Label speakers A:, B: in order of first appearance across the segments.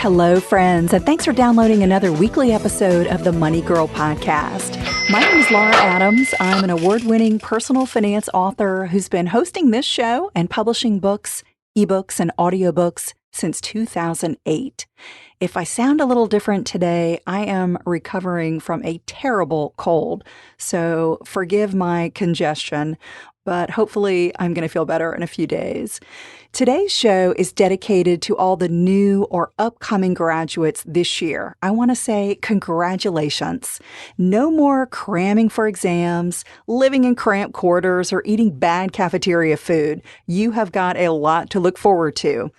A: Hello, friends, and thanks for downloading another weekly episode of the Money Girl podcast. My name is Laura Adams. I'm an award-winning personal finance author who's been hosting this show and publishing books, ebooks, and audiobooks since 2008. If I sound a little different today, I am recovering from a terrible cold, so forgive my congestion, but hopefully I'm going to feel better in a few days. Today's show is dedicated to all the new or upcoming graduates this year. I want to say congratulations. No more cramming for exams, living in cramped quarters, or eating bad cafeteria food. You have got a lot to look forward to.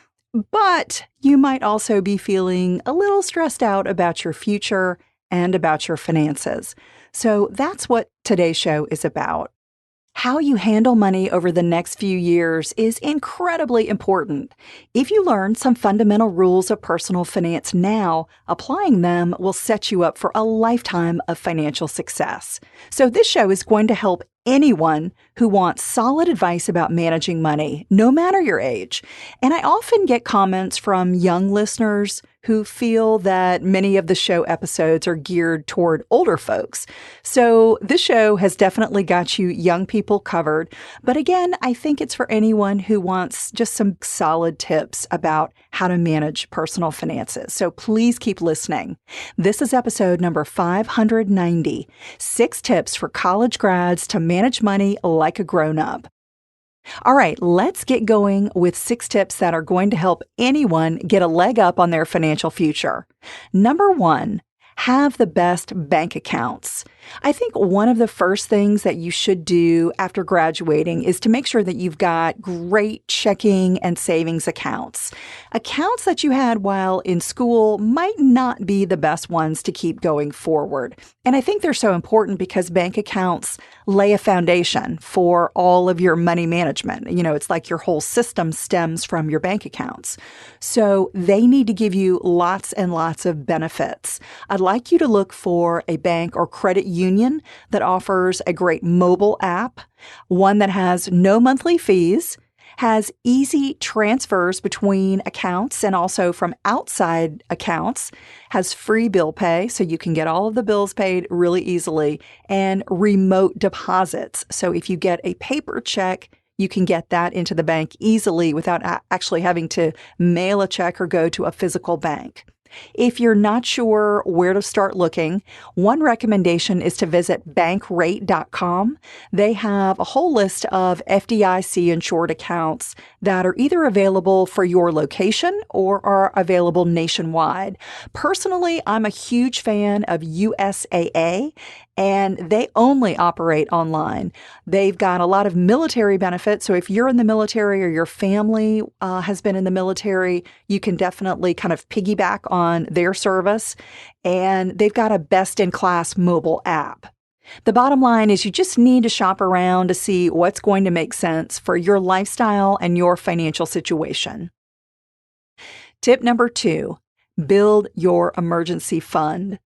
A: But you might also be feeling a little stressed out about your future and about your finances. So that's what today's show is about. How you handle money over the next few years is incredibly important. If you learn some fundamental rules of personal finance now, applying them will set you up for a lifetime of financial success. So this show is going to help anyone who wants solid advice about managing money, no matter your age. And I often get comments from young listeners who feel that many of the show episodes are geared toward older folks. So this show has definitely got you young people covered. But again, I think it's for anyone who wants just some solid tips about how to manage personal finances. So please keep listening. This is episode number 590, 6 tips for college grads to manage money like a grown-up. All right, let's get going with 6 tips that are going to help anyone get a leg up on their financial future. Number 1, have the best bank accounts. I think one of the first things that you should do after graduating is to make sure that you've got great checking and savings accounts. Accounts that you had while in school might not be the best ones to keep going forward. And I think they're so important because bank accounts lay a foundation for all of your money management. You know, it's like your whole system stems from your bank accounts. So they need to give you lots and lots of benefits. I'd like you to look for a bank or credit union that offers a great mobile app, one that has no monthly fees, has easy transfers between accounts and also from outside accounts, has free bill pay so you can get all of the bills paid really easily, and remote deposits. So if you get a paper check, you can get that into the bank easily without actually having to mail a check or go to a physical bank. If you're not sure where to start looking, one recommendation is to visit bankrate.com. They have a whole list of FDIC-insured accounts that are either available for your location or are available nationwide. Personally, I'm a huge fan of USAA, and they only operate online. They've got a lot of military benefits. So if you're in the military or your family has been in the military, you can definitely kind of piggyback on their service. And they've got a best-in-class mobile app. The bottom line is you just need to shop around to see what's going to make sense for your lifestyle and your financial situation. Tip number 2, build your emergency fund.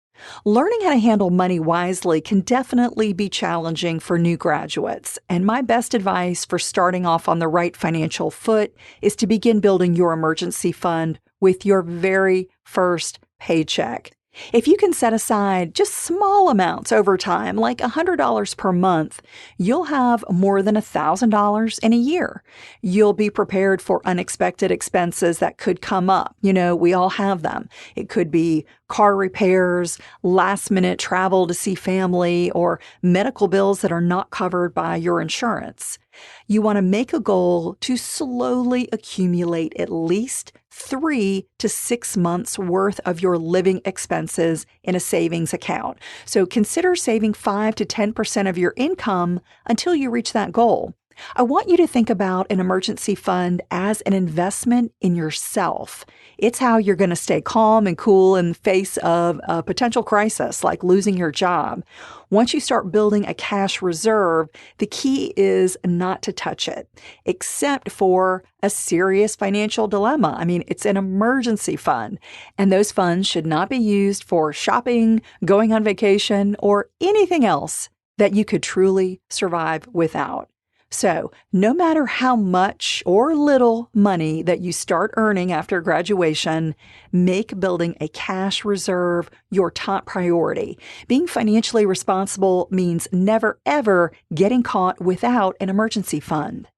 A: Learning how to handle money wisely can definitely be challenging for new graduates, and my best advice for starting off on the right financial foot is to begin building your emergency fund with your very first paycheck. If you can set aside just small amounts over time, like $100 per month, you'll have more than $1,000 in a year. You'll be prepared for unexpected expenses that could come up. You know, we all have them. It could be car repairs, last-minute travel to see family, or medical bills that are not covered by your insurance. You want to make a goal to slowly accumulate at least 3 to 6 months worth of your living expenses in a savings account. So consider saving 5 to 10% of your income until you reach that goal. I want you to think about an emergency fund as an investment in yourself. It's how you're going to stay calm and cool in the face of a potential crisis like losing your job. Once you start building a cash reserve, the key is not to touch it, except for a serious financial dilemma. I mean, it's an emergency fund, and those funds should not be used for shopping, going on vacation, or anything else that you could truly survive without. So, no matter how much or little money that you start earning after graduation, make building a cash reserve your top priority. Being financially responsible means never ever getting caught without an emergency fund.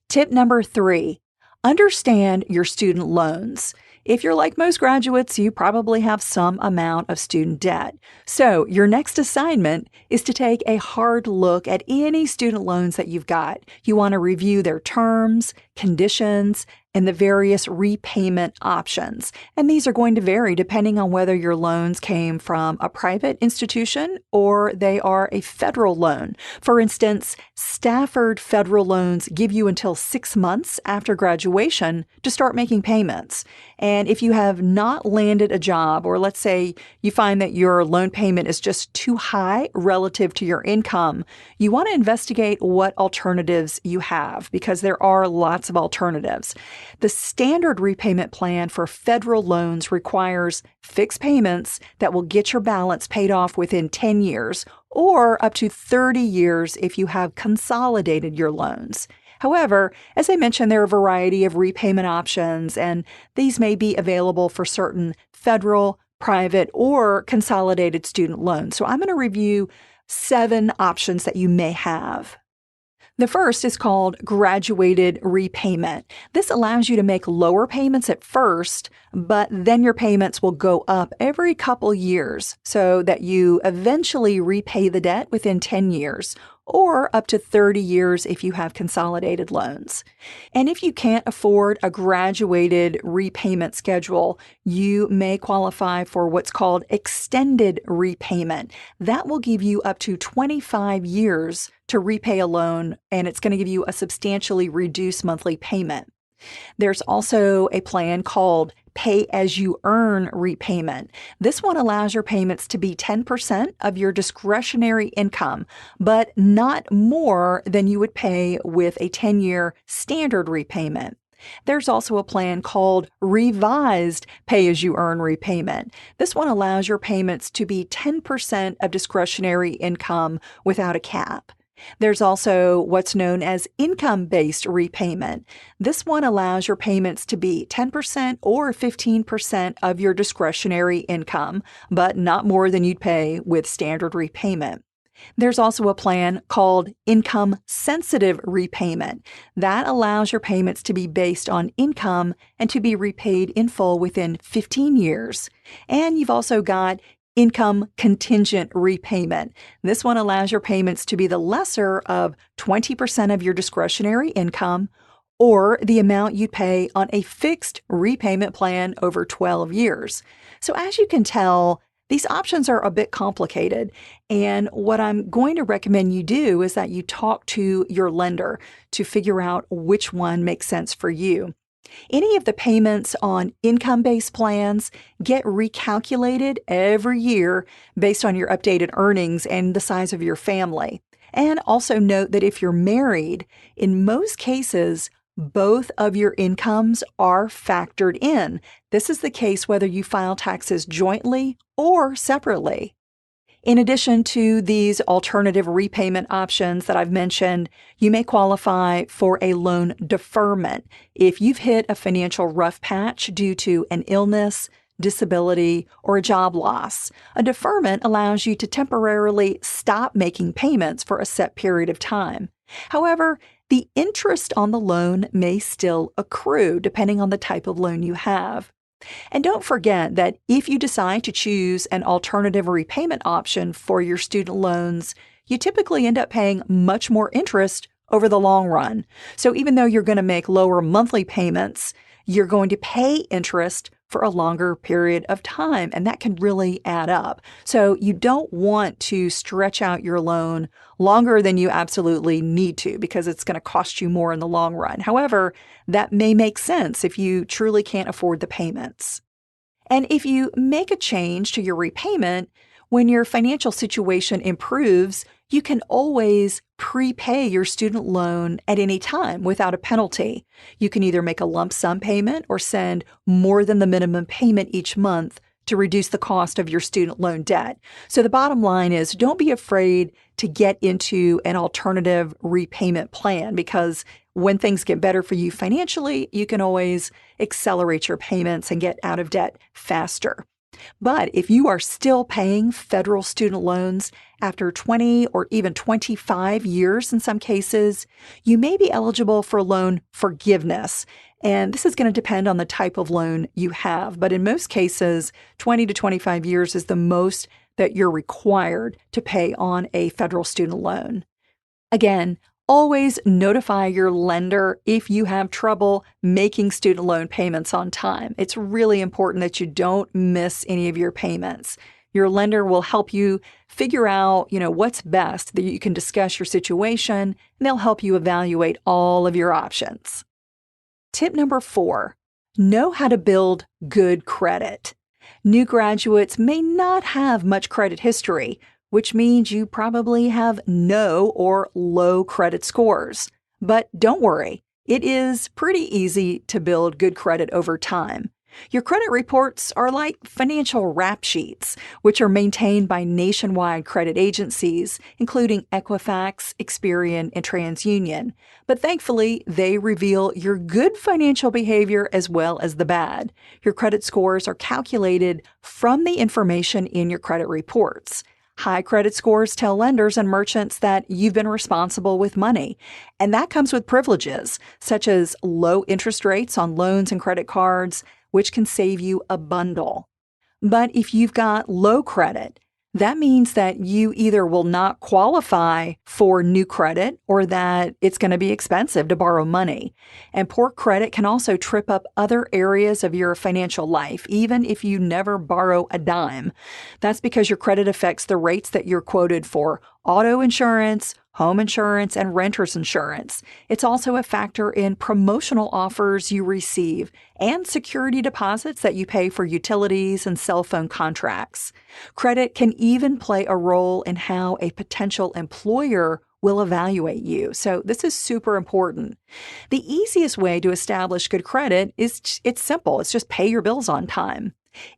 A: Tip number 3, understand your student loans. If you're like most graduates, you probably have some amount of student debt. So, your next assignment is to take a hard look at any student loans that you've got. You want to review their terms, conditions, and the various repayment options. And these are going to vary depending on whether your loans came from a private institution or they are a federal loan. For instance, Stafford federal loans give you until 6 months after graduation to start making payments. And if you have not landed a job, or let's say you find that your loan payment is just too high relative to your income, you want to investigate what alternatives you have, because there are lots of alternatives. The standard repayment plan for federal loans requires fixed payments that will get your balance paid off within 10 years, or up to 30 years if you have consolidated your loans. However, as I mentioned, there are a variety of repayment options, and these may be available for certain federal, private, or consolidated student loans. So I'm going to review 7 options that you may have. The first is called graduated repayment. This allows you to make lower payments at first, but then your payments will go up every couple years so that you eventually repay the debt within 10 years, or up to 30 years if you have consolidated loans. And if you can't afford a graduated repayment schedule, you may qualify for what's called extended repayment. That will give you up to 25 years to repay a loan, and it's going to give you a substantially reduced monthly payment. There's also a plan called pay-as-you-earn repayment. This one allows your payments to be 10% of your discretionary income, but not more than you would pay with a 10-year standard repayment. There's also a plan called revised pay-as-you-earn repayment. This one allows your payments to be 10% of discretionary income without a cap. There's also what's known as income-based repayment. This one allows your payments to be 10% or 15% of your discretionary income, but not more than you'd pay with standard repayment. There's also a plan called income-sensitive repayment. That allows your payments to be based on income and to be repaid in full within 15 years. And you've also got income contingent repayment. This one allows your payments to be the lesser of 20% of your discretionary income, or the amount you'd pay on a fixed repayment plan over 12 years. So as you can tell, these options are a bit complicated, and what I'm going to recommend you do is that you talk to your lender to figure out which one makes sense for you. Any of the payments on income-based plans get recalculated every year based on your updated earnings and the size of your family. And also note that if you're married, in most cases, both of your incomes are factored in. This is the case whether you file taxes jointly or separately. In addition to these alternative repayment options that I've mentioned, you may qualify for a loan deferment if you've hit a financial rough patch due to an illness, disability, or a job loss. A deferment allows you to temporarily stop making payments for a set period of time. However, the interest on the loan may still accrue depending on the type of loan you have. And don't forget that if you decide to choose an alternative repayment option for your student loans, you typically end up paying much more interest over the long run. So even though you're going to make lower monthly payments, you're going to pay interest for a longer period of time, and that can really add up. So you don't want to stretch out your loan longer than you absolutely need to, because it's going to cost you more in the long run. However, that may make sense if you truly can't afford the payments. And if you make a change to your repayment, when your financial situation improves, you can always prepay your student loan at any time without a penalty. You can either make a lump sum payment or send more than the minimum payment each month to reduce the cost of your student loan debt. So the bottom line is don't be afraid to get into an alternative repayment plan, because when things get better for you financially, you can always accelerate your payments and get out of debt faster. But if you are still paying federal student loans after 20 or even 25 years in some cases, you may be eligible for loan forgiveness. And this is going to depend on the type of loan you have. But in most cases, 20 to 25 years is the most that you're required to pay on a federal student loan. Again, always notify your lender if you have trouble making student loan payments on time. It's really important that you don't miss any of your payments. Your lender will help you figure out, what's best, that you can discuss your situation, and they'll help you evaluate all of your options. Tip number 4, know how to build good credit. New graduates may not have much credit history, which means you probably have no or low credit scores. But don't worry, it is pretty easy to build good credit over time. Your credit reports are like financial rap sheets, which are maintained by nationwide credit agencies, including Equifax, Experian, and TransUnion. But thankfully, they reveal your good financial behavior as well as the bad. Your credit scores are calculated from the information in your credit reports. High credit scores tell lenders and merchants that you've been responsible with money. And that comes with privileges, such as low interest rates on loans and credit cards, which can save you a bundle. But if you've got low credit, that means that you either will not qualify for new credit or that it's going to be expensive to borrow money. And poor credit can also trip up other areas of your financial life, even if you never borrow a dime. That's because your credit affects the rates that you're quoted for auto insurance, home insurance, and renter's insurance. It's also a factor in promotional offers you receive and security deposits that you pay for utilities and cell phone contracts. Credit can even play a role in how a potential employer will evaluate you. So this is super important. The easiest way to establish good credit it's simple. It's just pay your bills on time.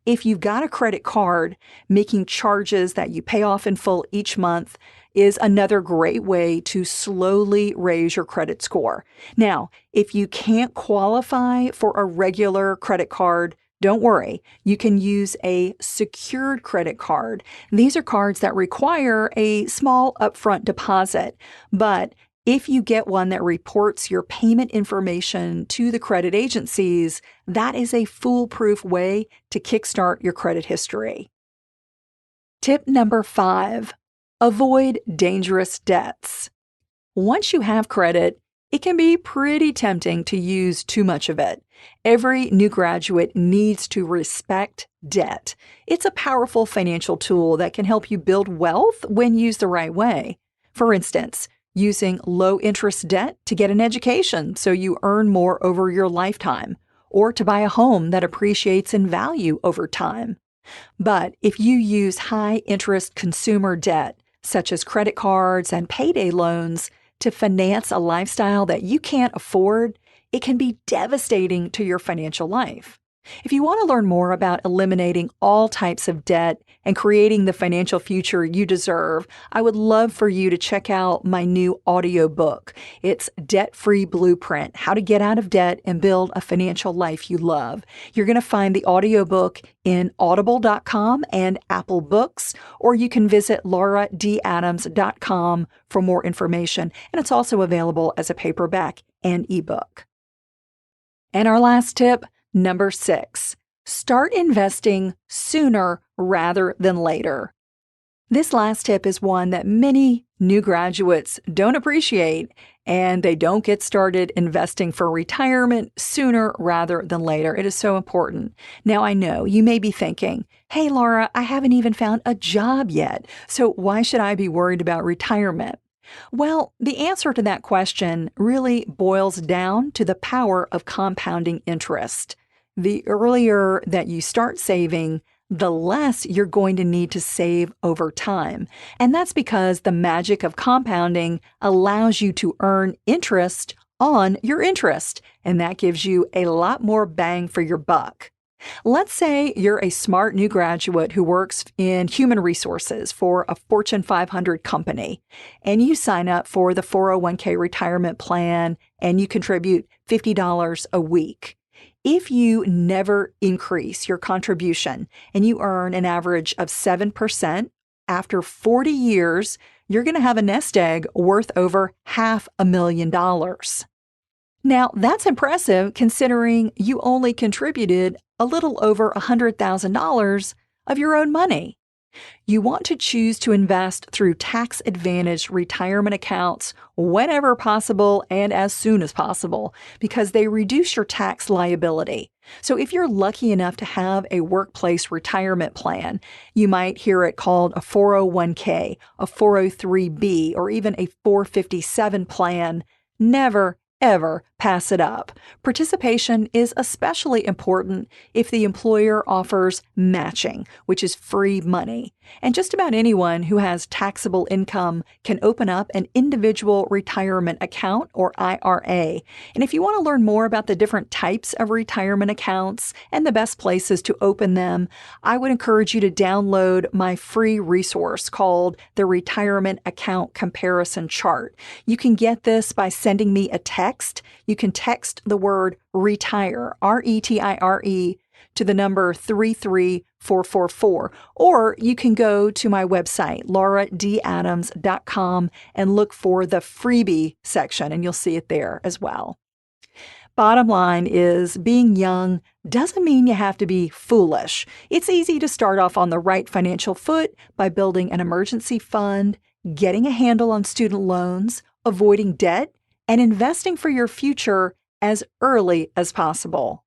A: If you've got a credit card, making charges that you pay off in full each month is another great way to slowly raise your credit score. Now, if you can't qualify for a regular credit card, don't worry. You can use a secured credit card. These are cards that require a small upfront deposit, but if you get one that reports your payment information to the credit agencies, that is a foolproof way to kickstart your credit history. Tip number 5, avoid dangerous debts. Once you have credit, it can be pretty tempting to use too much of it. Every new graduate needs to respect debt. It's a powerful financial tool that can help you build wealth when used the right way. For instance, using low-interest debt to get an education so you earn more over your lifetime, or to buy a home that appreciates in value over time. But if you use high-interest consumer debt, such as credit cards and payday loans, to finance a lifestyle that you can't afford, it can be devastating to your financial life. If you want to learn more about eliminating all types of debt and creating the financial future you deserve, I would love for you to check out my new audiobook. It's Debt-Free Blueprint: How to Get Out of Debt and Build a Financial Life You Love. You're going to find the audiobook in audible.com and Apple Books, or you can visit lauradadams.com for more information. And it's also available as a paperback and ebook. And our last tip, number 6, start investing sooner rather than later. This last tip is one that many new graduates don't appreciate, and they don't get started investing for retirement sooner rather than later. It is so important. Now, I know you may be thinking, hey, Laura, I haven't even found a job yet, so why should I be worried about retirement? Well, the answer to that question really boils down to the power of compounding interest. The earlier that you start saving, the less you're going to need to save over time. And that's because the magic of compounding allows you to earn interest on your interest, and that gives you a lot more bang for your buck. Let's say you're a smart new graduate who works in human resources for a Fortune 500 company, and you sign up for the 401k retirement plan and you contribute $50 a week. If you never increase your contribution and you earn an average of 7%, after 40 years, you're going to have a nest egg worth over $500,000. Now, that's impressive considering you only contributed a little over $100,000 of your own money. You want to choose to invest through tax-advantaged retirement accounts whenever possible and as soon as possible because they reduce your tax liability. So if you're lucky enough to have a workplace retirement plan, you might hear it called a 401k, a 403b, or even a 457 plan. Never, ever pass it up. Participation is especially important if the employer offers matching, which is free money. And just about anyone who has taxable income can open up an individual retirement account or IRA. And if you want to learn more about the different types of retirement accounts and the best places to open them, I would encourage you to download my free resource called the Retirement Account Comparison Chart. You can get this by sending me a text. You can text the word retire, RETIRE, to the number 33444. Or you can go to my website, lauradadams.com, and look for the freebie section, and you'll see it there as well. Bottom line is, being young doesn't mean you have to be foolish. It's easy to start off on the right financial foot by building an emergency fund, getting a handle on student loans, avoiding debt, and investing for your future as early as possible.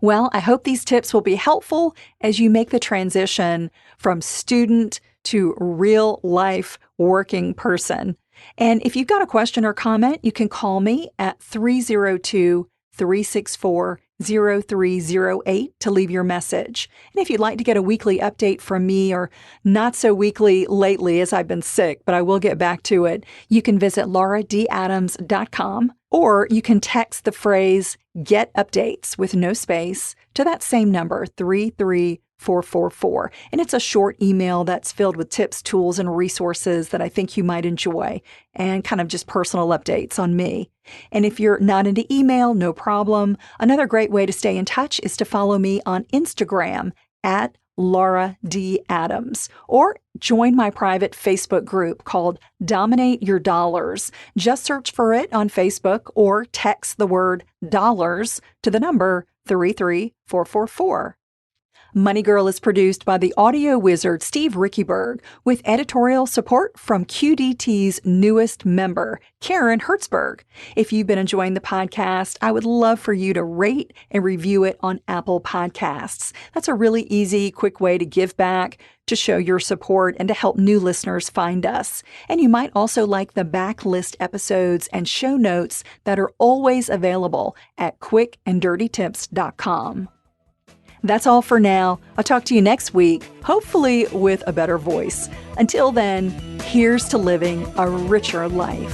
A: Well, I hope these tips will be helpful as you make the transition from student to real life working person. And if you've got a question or comment, you can call me at 302-364-0308 to leave your message. And if you'd like to get a weekly update from me, or not so weekly lately as I've been sick, but I will get back to it, you can visit lauradadams.com, or you can text the phrase "get updates" with no space to that same number, 33444. And it's a short email that's filled with tips, tools, and resources that I think you might enjoy, and kind of just personal updates on me. And if you're not into email, no problem. Another great way to stay in touch is to follow me on Instagram at Laura D. Adams, or join my private Facebook group called Dominate Your Dollars. Just search for it on Facebook or text the word dollars to the number 33444. Money Girl is produced by the audio wizard Steve Rickyberg with editorial support from QDT's newest member, Karen Hertzberg. If you've been enjoying the podcast, I would love for you to rate and review it on Apple Podcasts. That's a really easy, quick way to give back, to show your support, and to help new listeners find us. And you might also like the backlist episodes and show notes that are always available at quickanddirtytips.com. That's all for now. I'll talk to you next week, hopefully with a better voice. Until then, here's to living a richer life.